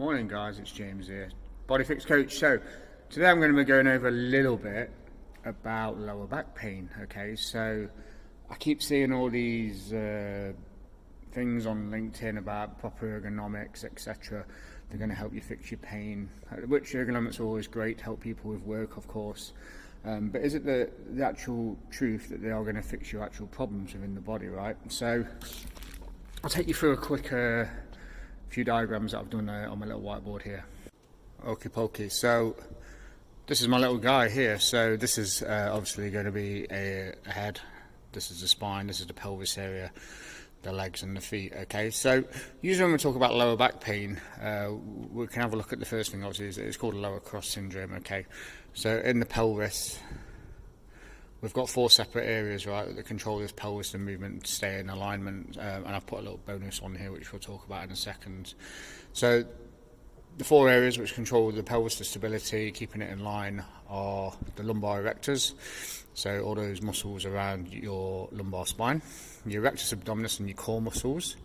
Morning guys, it's James here, Body Fix Coach. So today I'm going to be going over a little bit about lower back pain. Okay, so I keep seeing all these things on LinkedIn about proper ergonomics, etc. They're going to help you fix your pain, which ergonomics are always great to help people with work, of course. But is it the actual truth that they are going to fix your actual problems within the body, right? So I'll take you through a quick few diagrams that I've done on my little whiteboard here. Okie pokey. So this is my little guy here. So this is obviously going to be a head. This is the spine. This is the pelvis area, the legs and the feet. Okay. So usually when we talk about lower back pain, we can have a look at the first thing. Obviously, it's called a lower cross syndrome. Okay. So in the pelvis, we've got 4 separate areas, right, that control this pelvis and movement to stay in alignment, and I've put a little bonus on here which we'll talk about in a second. So the 4 areas which control the pelvis for stability, keeping it in line, are the lumbar erectors, so all those muscles around your lumbar spine, your rectus abdominis and your core muscles,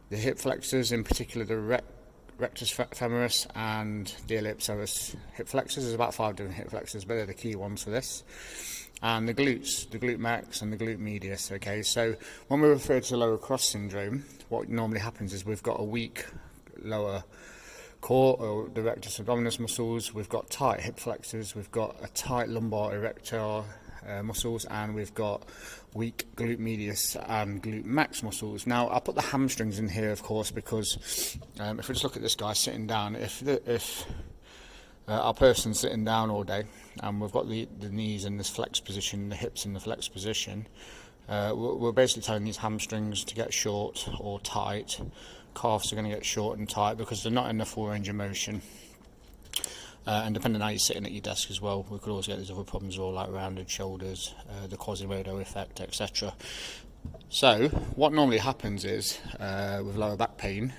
the hip flexors, in particular the rectus femoris and the iliopsoas hip flexors. There's about 5 different hip flexors, but they're the key ones for this. And the glutes, the glute max and the glute medius. Okay, so when we refer to lower cross syndrome, what normally happens is we've got a weak lower core or the rectus abdominis muscles, we've got tight hip flexors, we've got a tight lumbar erector muscles, and we've got weak glute medius and glute max muscles. Now I put the hamstrings in here, of course, because if we just look at this guy sitting down, if our person's sitting down all day and we've got the knees in this flex position, the hips in the flex position, we're basically telling these hamstrings to get short or tight. Calves are going to get short and tight because they're not in the full range of motion. And depending on how you're sitting at your desk as well, we could also get these other problems as well, like rounded shoulders, the Quasimodo effect, etc. So what normally happens is with lower back pain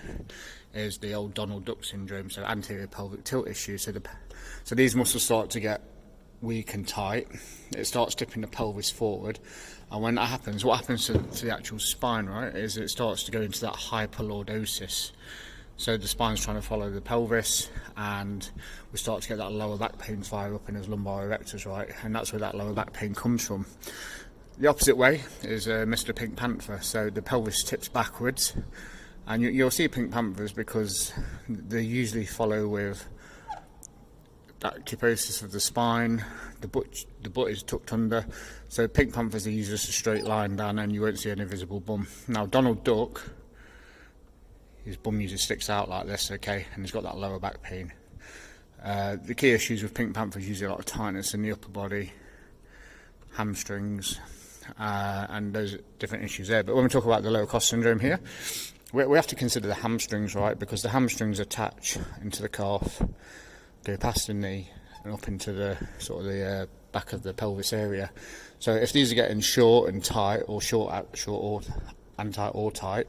is the old Donald Duck syndrome, so anterior pelvic tilt issue. So these muscles start to get weak and tight. It starts tipping the pelvis forward, and when that happens, what happens to the actual spine, right, is it starts to go into that hyperlordosis. So the spine's trying to follow the pelvis, and we start to get that lower back pain fire up in those lumbar erectors, right, and that's where that lower back pain comes from. The opposite way is Mr. Pink Panther, so the pelvis tips backwards, and you'll see Pink Panthers because they usually follow with that kyphosis of the spine, the butt is tucked under, so Pink Panthers are usually just a straight line down and you won't see any visible bum. Now Donald Duck, his bum usually sticks out like this, okay, and he's got that lower back pain. The key issues with Pink Panther is usually a lot of tightness in the upper body, hamstrings, and those different issues there. But when we talk about the lower cross syndrome here, we have to consider the hamstrings, right, because the hamstrings attach into the calf, go past the knee and up into the sort of the back of the pelvis area. So if these are getting short and tight, or and tight or tight,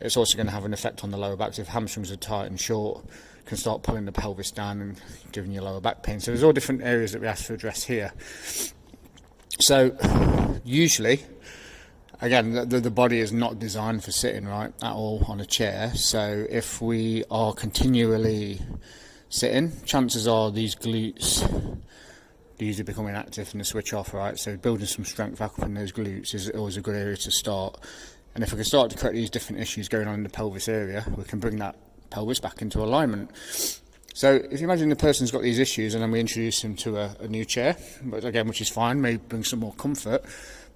it's also going to have an effect on the lower back. So if hamstrings are tight and short, it can start pulling the pelvis down and giving you lower back pain. So there's all different areas that we have to address here. So usually, again, the body is not designed for sitting, right, at all on a chair. So if we are continually sitting, chances are these glutes usually become inactive and they switch off, right? So building some strength back up in those glutes is always a good area to start. And if we can start to correct these different issues going on in the pelvis area, we can bring that pelvis back into alignment. So if you imagine the person's got these issues and then we introduce them to a new chair, but again, which is fine, may bring some more comfort,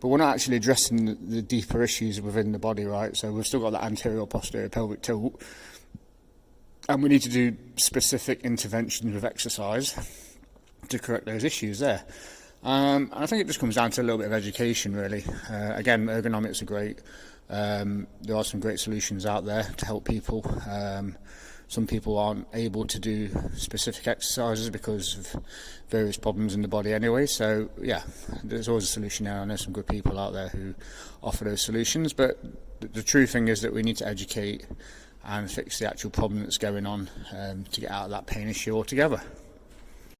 but we're not actually addressing the deeper issues within the body, right? So we've still got that anterior posterior pelvic tilt, and we need to do specific interventions with exercise to correct those issues there. And I think it just comes down to a little bit of education, really. Again, ergonomics are great. There are some great solutions out there to help people. Some people aren't able to do specific exercises because of various problems in the body anyway. So yeah, there's always a solution there. I know some good people out there who offer those solutions, but the true thing is that we need to educate and fix the actual problem that's going on to get out of that pain issue altogether.